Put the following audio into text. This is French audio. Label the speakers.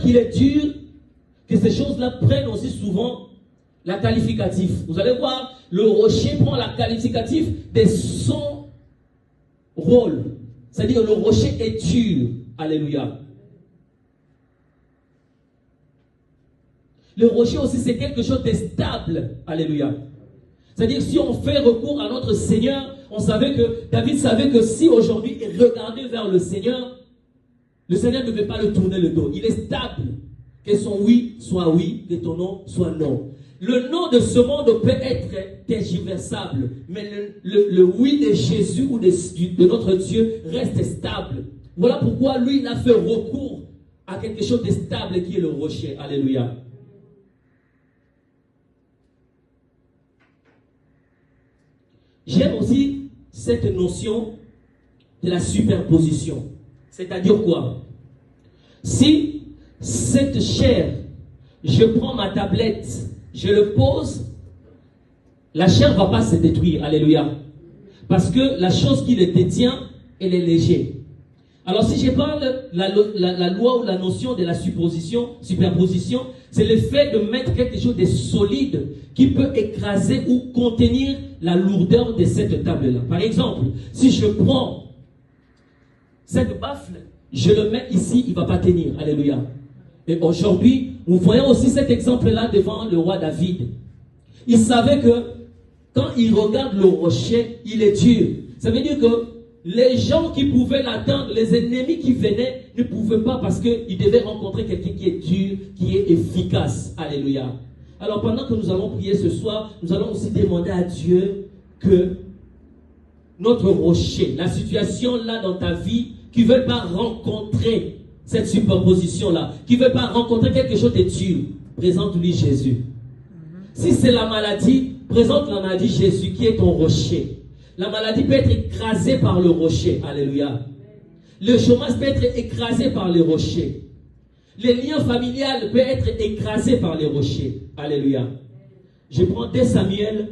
Speaker 1: qu'il est dur, que ces choses-là prennent aussi souvent la qualificatif. Vous allez voir, le rocher prend la qualificatif de son rôle. C'est-à-dire le rocher est dur. Alléluia. Le rocher aussi, c'est quelque chose de stable. Alléluia. C'est-à-dire, si on fait recours à notre Seigneur, on savait que, David savait que si aujourd'hui il regardait vers le Seigneur ne veut pas le tourner le dos. Il est stable. Que son oui soit oui, que ton non soit non. Le non de ce monde peut être tergiversable, mais le oui de Jésus ou de notre Dieu reste stable. Voilà pourquoi lui, il a fait recours à quelque chose de stable qui est le rocher. Alléluia. J'aime aussi cette notion de la superposition. C'est-à-dire quoi? Si cette chair, je prends ma tablette, je le pose, la chair ne va pas se détruire. Alléluia. Parce que la chose qui le détient, elle est légère. Alors si je parle la loi ou la notion de la superposition, c'est le fait de mettre quelque chose de solide qui peut écraser ou contenir la lourdeur de cette table-là. Par exemple, si je prends cette baffle, je le mets ici, il ne va pas tenir. Alléluia. Et aujourd'hui, nous voyons aussi cet exemple-là devant le roi David. Il savait que quand il regarde le rocher, il est dur. Ça veut dire que les gens qui pouvaient l'atteindre, les ennemis qui venaient, ne pouvaient pas parce qu'ils devaient rencontrer quelqu'un qui est dur, qui est efficace. Alléluia. Alors pendant que nous allons prier ce soir, nous allons aussi demander à Dieu que notre rocher, la situation là dans ta vie, qui ne veut pas rencontrer cette superposition-là, qui ne veut pas rencontrer quelque chose de dur, présente-lui Jésus. Si c'est la maladie, présente la maladie Jésus qui est ton rocher. La maladie peut être écrasée par le rocher. Alléluia. Le chômage peut être écrasé par les rochers. Les liens familiales peuvent être écrasés par les rochers. Alléluia. Je prends 2 Samuel,